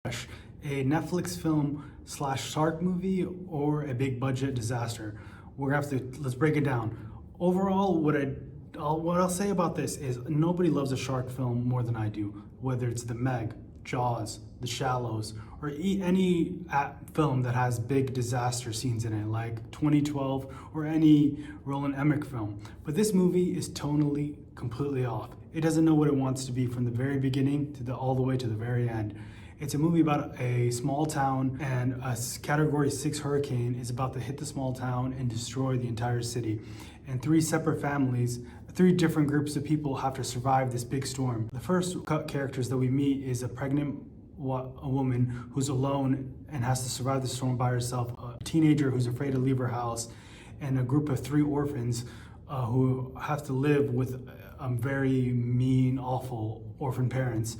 Thrash, a Netflix film slash shark movie or a big budget disaster? We're gonna have to let's break it down. Overall, what I'll say about this is nobody loves a shark film more than I do. Whether it's The Meg, Jaws, The Shallows, or any film that has big disaster scenes in it, like 2012 or any Roland Emmerich film. But this movie is tonally completely off. It doesn't know what it wants to be from the very beginning to all the way to the very end. It's a movie about a small town, and a Category 6 hurricane is about to hit the small town and destroy the entire city. And three separate families, three different groups of people have to survive this big storm. The first characters that we meet is a pregnant woman who's alone and has to survive the storm by herself, a teenager who's afraid to leave her house, and a group of three orphans who have to live with very mean, awful orphan parents.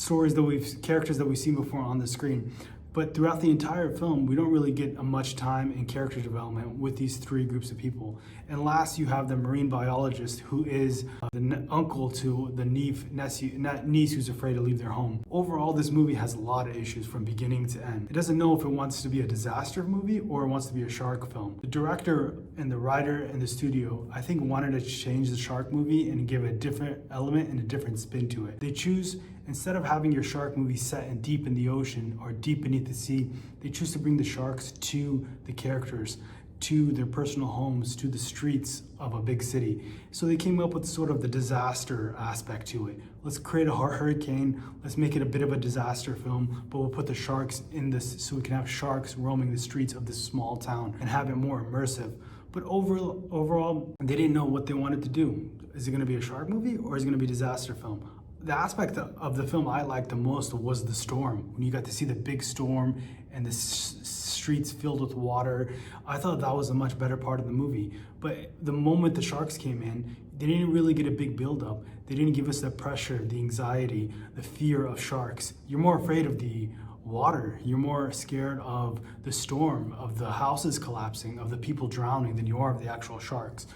Characters that we've seen before on the screen. But throughout the entire film, we don't really get much time in character development with these three groups of people. And last, you have the marine biologist, who is the uncle to the niece who's afraid to leave their home. Overall, this movie has a lot of issues from beginning to end. It doesn't know if it wants to be a disaster movie or it wants to be a shark film. The director and the writer and the studio, I think, wanted to change the shark movie and give a different element and a different spin to it. They choose, instead of having your shark movie set in deep in the ocean or deep beneath the sea, they choose to bring the sharks to the characters, to their personal homes, to the streets of a big city. So they came up with sort of the disaster aspect to it. Let's create a hurricane, let's make it a bit of a disaster film, but we'll put the sharks in this so we can have sharks roaming the streets of this small town and have it more immersive. But overall, they didn't know what they wanted to do. Is it gonna be a shark movie or is it gonna be a disaster film? The aspect of the film I liked the most was the storm. When you got to see the big storm and the streets filled with water, I thought that was a much better part of the movie. But the moment the sharks came in, they didn't really get a big build-up. They didn't give us the pressure, the anxiety, the fear of sharks. You're more afraid of the water. You're more scared of the storm, of the houses collapsing, of the people drowning than you are of the actual sharks.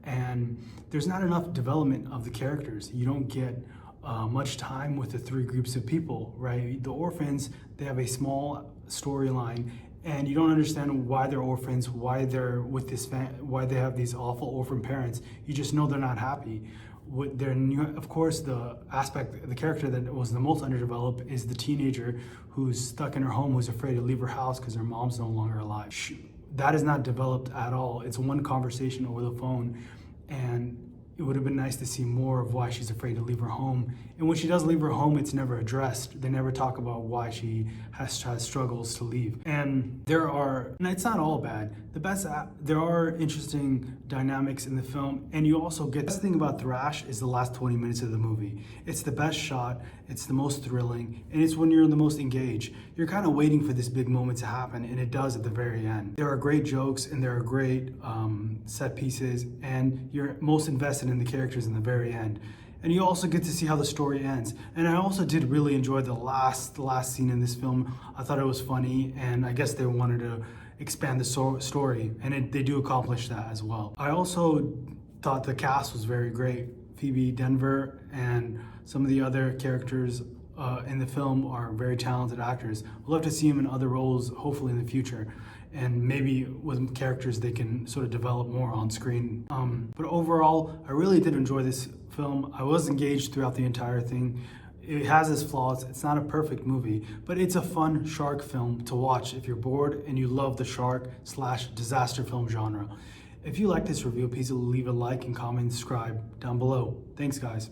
And there's not enough development of the characters. You don't get much time with the three groups of people, right? The orphans, they have a small storyline, and you don't understand why they're orphans, why they're with this why they have these awful orphan parents. You just know they're not happy. Of course, the character that was the most underdeveloped is the teenager who's stuck in her home, who's afraid to leave her house because her mom's no longer alive. That is not developed at all. It's one conversation over the phone, and it would have been nice to see more of why she's afraid to leave her home. And when she does leave her home, it's never addressed. They never talk about why she has struggles to leave. And it's not all bad. There are interesting dynamics in the film, and you also get, the best thing about Thrash is the last 20 minutes of the movie. It's the best shot, it's the most thrilling, and it's when you're the most engaged. You're kind of waiting for this big moment to happen, and it does at the very end. There are great jokes, and there are great set pieces, and you're most invested in the characters in the very end. And you also get to see how the story ends. And I also did really enjoy the last scene in this film. I thought it was funny, and I guess they wanted to expand the story, and they do accomplish that as well. I also thought the cast was very great. Phoebe Denver and some of the other characters in the film are very talented actors. We'll love to see them in other roles, hopefully in the future, and maybe with characters they can sort of develop more on screen. But overall, I really did enjoy this film. I was engaged throughout the entire thing. It has its flaws. It's not a perfect movie, but it's a fun shark film to watch if you're bored and you love the shark/disaster film genre. If you like this review, please leave a like and comment and subscribe down below. Thanks, guys.